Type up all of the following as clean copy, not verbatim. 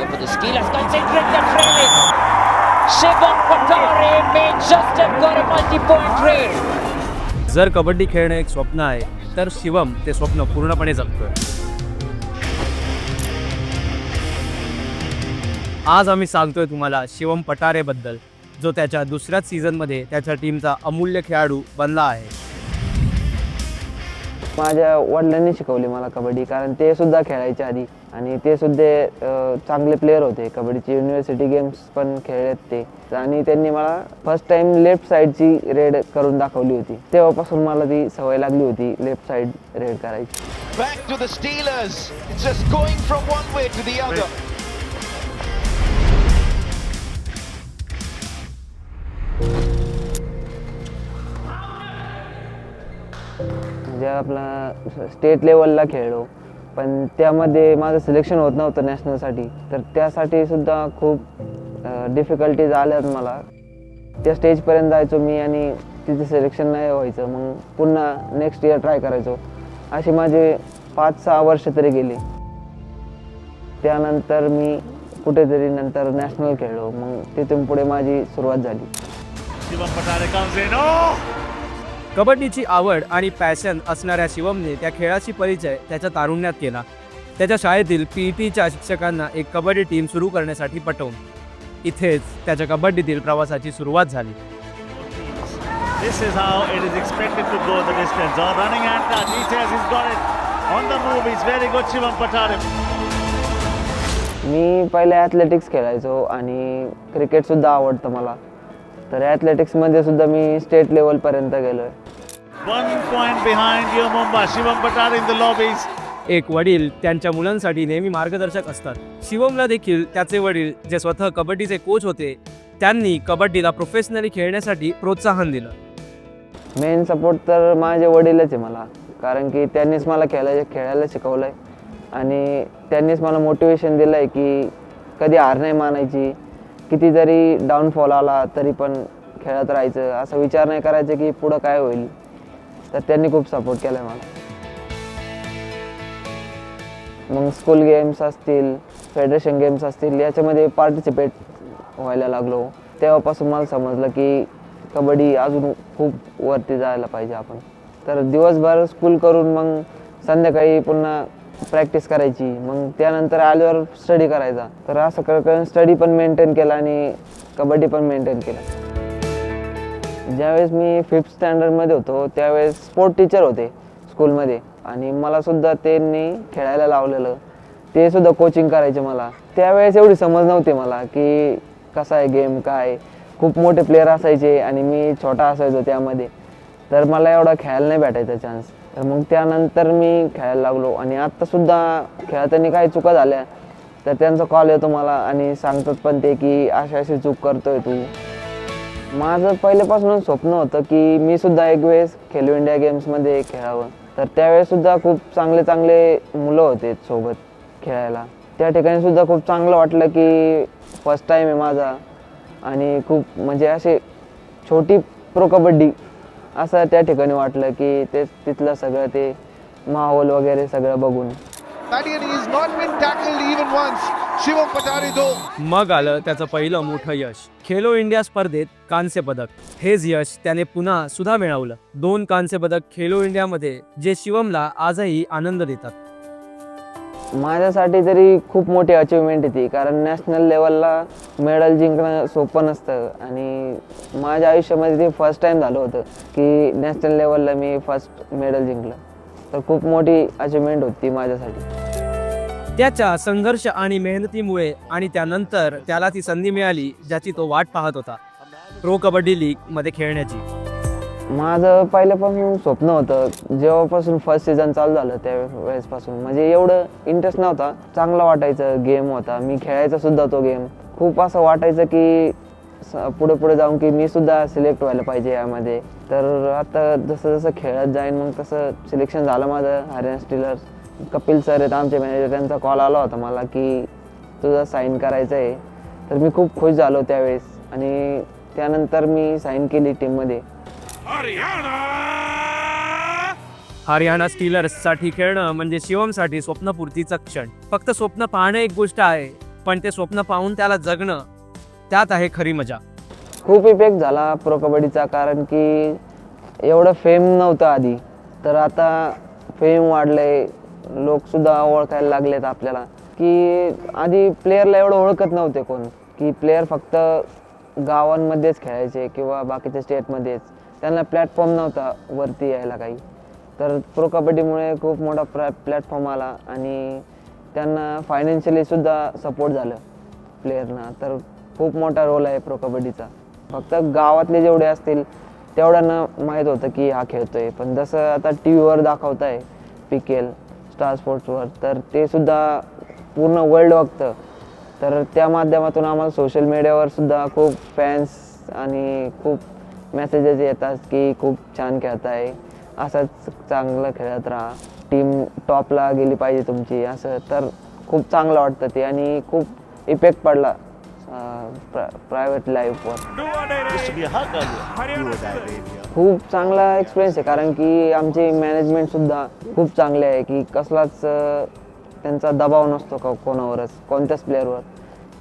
go for the steal. Has concentrated the trailing. Shivam Patare may just have got a multi-point raid. जर कबड्डी खेळणं एक स्वप्न आहे तर शिवम ते स्वप्न पूर्णपणे जगतोय. आज आम्ही सांगतोय तुम्हाला शिवम पटारे बद्दल, जो त्याच्या दुसऱ्याच सीझनमध्ये त्याच्या टीमचा अमूल्य खेळाडू बनला आहे. माझ्या वडिलांनी शिकवली मला कबड्डी, कारण ते सुद्धा खेळायचे आधी आणि ते सुद्धा चांगले प्लेयर होते. कबड्डीचे युनिव्हर्सिटी गेम्स पण खेळलेत ते, आणि त्यांनी मला फर्स्ट टाइम लेफ्ट साईडची रेड करून दाखवली होती. तेव्हापासून मला ती सवय लागली होती लेफ्ट साईड रेड करायची. Back to the Steelers. It's just going from one way to the other. म्हणजे आपला स्टेट लेवलला खेळलो, पण त्यामध्ये माझं सिलेक्शन होत नव्हतं नॅशनलसाठी, तर त्यासाठी सुद्धा खूप डिफिकल्टीज आल्यात मला. त्या स्टेजपर्यंत जायचो मी आणि तिथे सिलेक्शन नाही व्हायचं, मग पुन्हा नेक्स्ट इयर ट्राय करायचो. असे माझे 5-6 वर्ष तरी गेली. त्यानंतर मी कुठेतरी नंतर नॅशनल खेळलो, मग तिथून पुढे माझी सुरुवात झाली. कबड्डीची आवड आणि पॅशन असणाऱ्या शिवमने त्या खेळाची परिचय त्याच्या तारुण्यात केला. त्याच्या शाळेतील PETच्या शिक्षकांना एक कबड्डी टीम सुरू करण्यासाठी पटवून इथेच त्याच्या कबड्डीतील प्रवासाची सुरुवात झाली. This is how it is expected to go the distance. Running at that, he says he's got it. On the move, he's very good, Shivam Patare. मी पहिले ॲथलेटिक्स खेळायचो आणि क्रिकेटसुद्धा आवडतं मला, तर ॲथलेटिक्समध्ये सुद्धा मी स्टेट लेवलपर्यंत गेलो आहे. 1 point behind Mumbai. Shivam Patare in the lobbies. एक वडील त्यांच्या मुलांसाठी नेहमी मार्गदर्शक असतात. शिवमला देखील त्याचे वडील, जे स्वतः कबड्डीचे कोच होते, त्यांनी कबड्डीला प्रोफेशनली खेळण्यासाठी प्रोत्साहन दिलं. मेन सपोर्ट तर माझे वडीलच आहे मला, कारण की त्यांनीच मला खेळायला शिकवलं आहे आणि त्यांनीच मला मोटिवेशन दिलं आहे की कधी हार नाही मानायची, किती जरी डाऊनफॉल आला तरी पण खेळत राहायचं, असं विचार नाही करायचं की पुढं काय होईल. तर त्यांनी खूप सपोर्ट केला आहे मला. मग स्कूल गेम्स असतील, फेडरेशन गेम्स असतील, याच्यामध्ये पार्टिसिपेट व्हायला लागलो. तेव्हापासून मला समजलं की कबड्डी अजून खूप वरती जायला पाहिजे आपण. तर दिवसभर स्कूल करून मग संध्याकाळी पुन्हा प्रॅक्टिस करायची, मग त्यानंतर आल्यावर स्टडी करायचा. तर असं करत स्टडी पण मेंटेन केला आणि कबड्डी पण मेंटेन केला. ज्यावेळेस मी 5th स्टँडर्डमध्ये होतो त्यावेळेस स्पोर्ट टीचर होते स्कूलमध्ये, आणि मलासुद्धा त्यांनी खेळायला लावलेलं. ते सुद्धा कोचिंग करायचे मला. त्यावेळेस एवढी समज नव्हती मला की कसा आहे गेम, काय. खूप मोठे प्लेयर असायचे आणि मी छोटा असायचो त्यामध्ये, तर मला एवढा खेळायला नाही भेटायचा चान्स. तर मग त्यानंतर मी खेळायला लागलो आणि आत्तासुद्धा खेळताना काही चुका झाल्या तर त्यांचा कॉल येतो मला आणि सांगतात पण ते की अशी चूक करतोय तू. माझं पहिल्यापासूनच स्वप्न होतं की मी सुद्धा एक वेळेस खेलो इंडिया गेम्समध्ये खेळावं. तर त्यावेळेससुद्धा खूप चांगले मुलं होते सोबत खेळायला. त्या ठिकाणी सुद्धा खूप चांगलं वाटलं की फर्स्ट टाईम आहे माझा, आणि खूप म्हणजे असे छोटी प्रो कबड्डी असं त्या ठिकाणी वाटलं की ते तिथलं सगळं ते माहोल वगैरे सगळं बघून. And he's not been tackled even once. Shivam Patare though. मग आलं त्याचं पहिलं मोठं यश, खेलो इंडिया स्पर्धेत कांस्य पदक. हेच यश त्याने पुन्हा सुद्धा मिळवलं. 2 कांस्य पदक खेलो इंडियामध्ये, जे शिवमला आजही आनंद देतात. माझ्यासाठी तरी खूप मोठी अचिव्हमेंट होती, कारण नॅशनल लेवलला मेडल जिंकणं सोपं नसतं आणि माझ्या आयुष्यामध्ये ते फर्स्ट टाईम झालं होतं की नॅशनल लेवलला मी फर्स्ट मेडल जिंकलं. तर खूप मोठी अचिव्हमेंट होती माझ्यासाठी. त्याच्या संघर्ष आणि मेहनतीमुळे आणि त्यानंतर त्याला ती संधी मिळाली ज्याची तो वाट पाहत होता, प्रो कबड्डी लीगमध्ये खेळण्याची. माझं पहिल्यापासून स्वप्न होतं. जेव्हापासून फर्स्ट सीझन चालू झालं त्यावेळेसपासून म्हणजे एवढं इंटरेस्ट नव्हता, चांगलं वाटायचं. गेम होता, मी खेळायचा सुद्धा तो गेम. खूप असं वाटायचं की पुढे जाऊन की मी सुद्धा सिलेक्ट व्हायला पाहिजे यामध्ये. तर आता जसं जसं खेळत जाईन मग तसं सिलेक्शन झालं माझं. हरियाणा स्टीलर्स, कपिल सर आहेत आमचे मॅनेजर, त्यांचा कॉल आला होता मला की तुझं साईन करायचं आहे. तर मी खूप खुश झालो त्यावेळेस आणि त्यानंतर मी साईन केली टीममध्ये. हरियाणा स्टीलर्ससाठी खेळणं म्हणजे शिवमसाठी स्वप्नपूर्तीचा क्षण. फक्त स्वप्न पाहणं एक गोष्ट आहे, पण ते स्वप्न पाहून त्याला जगणं, त्यात आहे खरी मजा. खूप इफेक्ट झाला प्रो कबड्डीचा, कारण की एवढं फेम नव्हतं आधी, तर आता फेम वाढलंय, लोकसुद्धा ओळखायला लागलेत आपल्याला. की आधी प्लेयरला एवढं ओळखत नव्हते कोण, की प्लेयर फक्त गावांमध्येच खेळायचे किंवा बाकीच्या स्टेटमध्येच, त्यांना प्लॅटफॉर्म नव्हता वरती यायला काही. तर प्रो कबड्डीमुळे खूप मोठा प्लॅटफॉर्म आला आणि त्यांना फायनान्शियलीसुद्धा सपोर्ट झालं प्लेयरना. तर खूप मोठा रोल आहे प्रो कबड्डीचा. फक्त गावातले जेवढे असतील तेवढ्यांना माहीत होतं की हा खेळतोय, पण जसं आता टी व्हीवर दाखवत आहे PKL स्टार स्पोर्ट्सवर, तर ते सुद्धा पूर्ण वर्ल्ड बघतं. तर त्या माध्यमातून आम्हाला सोशल मीडियावर सुद्धा खूप फॅन्स आणि खूप मेसेजेस येतात की खूप छान खेळताय, असंच चांगलं खेळत राहा, टीम टॉपला गेली पाहिजे तुमची, असं. तर खूप चांगलं वाटतं ते आणि खूप इफेक्ट पडला private लाईफवर. Used to be a hug earlier. You were Arabia. खूप चांगला एक्सपिरियन्स आहे, कारण की आमची मॅनेजमेंटसुद्धा खूप चांगली आहे, की कसलाच त्यांचा दबाव नसतो कोणावरच, कोणत्याच प्लेअरवर,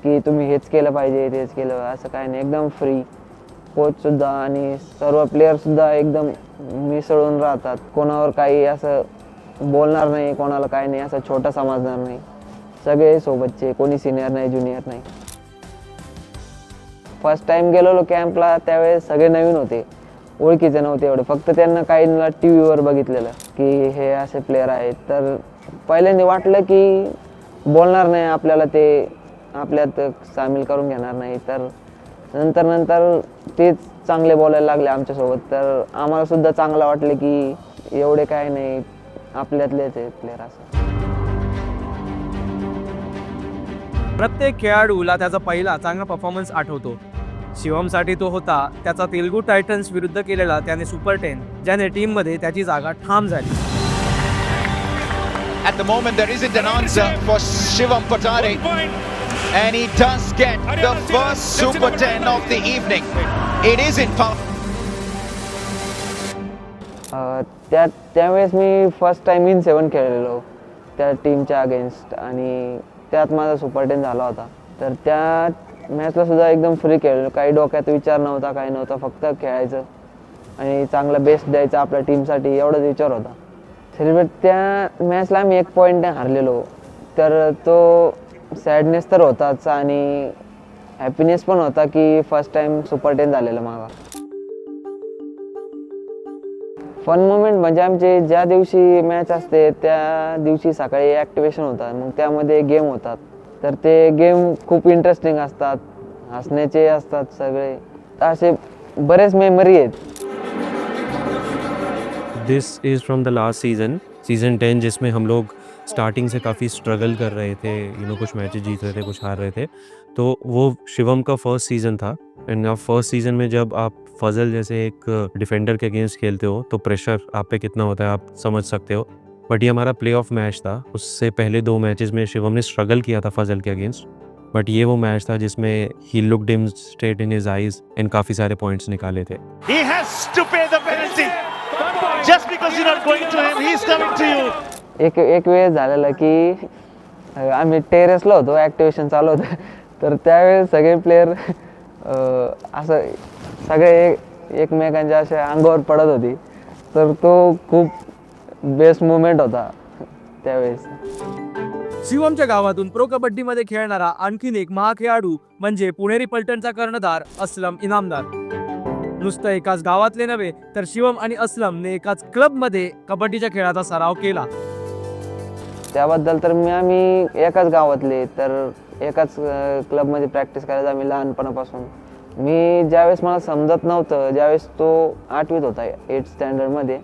की तुम्ही हेच केलं पाहिजे तेच केलं, असं काय नाही. एकदम फ्री कोचसुद्धा आणि सर्व प्लेयरसुद्धा एकदम मिसळून राहतात. कोणावर काही असं बोलणार नाही, कोणाला काही नाही असं छोटा समजणार नाही. सगळे सोबतचे, कोणी सिनियर नाही ज्युनियर नाही. फर्स्ट टाइम गेलेलो कॅम्पला, त्यावेळेस सगळे नवीन होते, ओळखीचे नव्हते एवढे. फक्त त्यांना काहींना टी व्हीवर बघितलेलं की हे असे प्लेयर आहेत, तर पहिल्यांदा वाटलं की बोलणार नाही आपल्याला, ते आपल्यात सामील करून घेणार नाही. तर नंतर तेच चांगले बोलायला लागले आमच्यासोबत, तर आम्हाला सुद्धा चांगलं वाटलं की एवढे काय नाही, आपल्यातलेच आहेत प्लेयर असं. प्रत्येक खेळाडूला त्याचा पहिला चांगला परफॉर्मन्स आठवतो. शिवमसाठी तो होता त्याचा तेलुगू टायटन्स विरुद्ध केलेला त्याने सुपर 10, ज्याने टीममध्ये त्याची जागा ठाम झाली. At the moment, there isn't an answer for Shivam Patari, and he does get the first Super 10 of the evening. It is in power. त्यावेळेस मी फर्स्ट टाइम इन 7 खेळलेलो त्या टीमच्या अगेन्स्ट, आणि त्यात माझा सुपर 10 झाला होता. तर त्या मॅचला सुद्धा एकदम फ्री खेळलेलो, काही डोक्यात विचार नव्हता, काही नव्हता, फक्त खेळायचं आणि चांगला बेस्ट द्यायचं आपल्या टीमसाठी, एवढाच विचार होता. सेलिब्रेट त्या मॅचला आम्ही 1 पॉईंटने हारलेलो, तर तो सॅडनेस तर होताच आणि हॅपीनेस पण होता की फर्स्ट टाइम सुपर 10 झालेलं माझा. फन मोमेंट म्हणजे आमचे ज्या दिवशी मॅच असते त्या दिवशी सकाळी ॲक्टिवेशन होतात, मग त्यामध्ये गेम होतात. तर ते गेम खूप इंटरेस्टिंग असतात, हसण्याचे असतात सगळे, असे बरेच मेमरी आहेत. This is from the last season 10, जिसमें हम लोग स्टार्टिंग से काफ़ी स्ट्रगल कर रहे थे, कुछ मैचेस जीत रहे थे, कुछ हार रहे थे. तो वो शिवम का फर्स्ट सीज़न था. एंड आप फर्स्ट सीज़न में जब आप फजल जैसे एक डिफेंडर के अगेंस्ट खेलते हो तो प्रेशर आप पे कितना होता है आप समझ सकते हो. बट ये हमारा प्ले ऑफ मैच था. उससे पहले 2 मैचेस में शिवम ने स्ट्रगल किया था फजल के अगेंस्ट, बट ये वो मैच था जिसमें he looked him straight in his eyes end काफ़ी सारे पॉइंट्स निकाले थे. He has to pay the penalty. Just because you're not going to him, he's coming to you. एक वेळ झालेलं की आम्ही टेरेसला होतो, ॲक्टिवेशन चालू होतं, तर त्यावेळेस सगळे प्लेयर असं सगळे एकमेकांच्या अशा अंगावर पडत होती. तर तो खूप बेस्ट मुवमेंट होता त्यावेळेस. शिवमच्या गावातून प्रो कबड्डीमध्ये खेळणारा आणखीन एक महाखेळाडू म्हणजे पुणेरी पलटणचा कर्णधार असलम इनामदार. नुसतं एकाच गावातले नव्हे, तर शिवम आणि असलमने एकाच क्लबमध्ये कबड्डीच्या खेळाचा सराव केला. त्याबद्दल तर आम्ही एकाच गावातले, तर एकाच क्लबमध्ये प्रॅक्टिस करायचं आम्ही लहानपणापासून. मी ज्यावेळेस मला समजत नव्हतं, ज्यावेळेस तो 8वीत होता 8th स्टँडर्डमध्ये,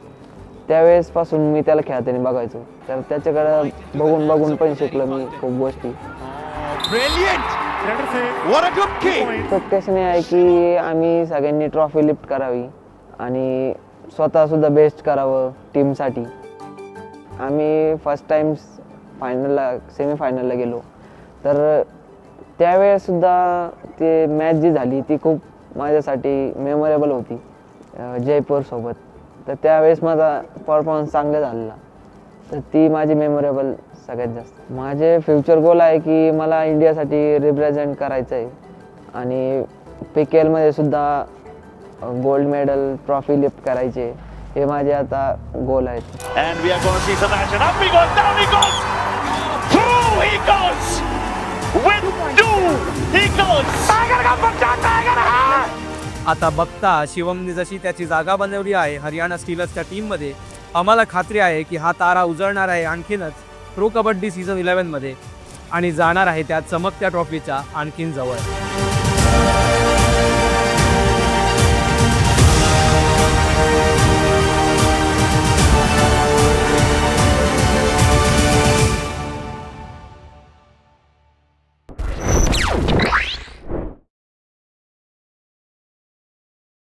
त्यावेळेसपासून मी त्याला खेळताना बघायचो. तर त्याच्याकडं बघून पण शिकलो मी खूप गोष्टी. Brilliant! What a good kick! Expectation आहे की आम्ही सगळ्यांनी ट्रॉफी लिफ्ट करावी आणि स्वतःसुद्धा बेस्ट करावं टीमसाठी. आम्ही फर्स्ट टाइम सेमीफायनलला गेलो, तर त्यावेळेसुद्धा ते मॅच जी झाली ती खूप माझ्यासाठी मेमोरेबल होती जयपूरसोबत. तर त्यावेळेस माझा परफॉर्मन्स चांगला झालेला. तर ती माझी मेमोरेबल सगळ्यात जास्त. माझे फ्युचर गोल आहे की मला इंडियासाठी रिप्रेझेंट करायचं आहे आणि PKL मध्ये सुद्धा गोल्ड मेडल ट्रॉफी लिफ्ट करायचे, हे माझे आता गोल आहेत. And we are going to see some action. Up he goes, down he goes, through he goes, with two he goes. आता बघता शिवमने जशी त्याची जागा बनवली आहे हरियाणा स्टीलर्सच्या टीममध्ये, आम्हाला खात्री आहे की हा तारा उजळणार आहे आणखीनच प्रो कबड्डी सीझन 11 मध्ये आणि जाणार आहे त्या चमकत्या ट्रॉफीच्या आणखीन जवळ.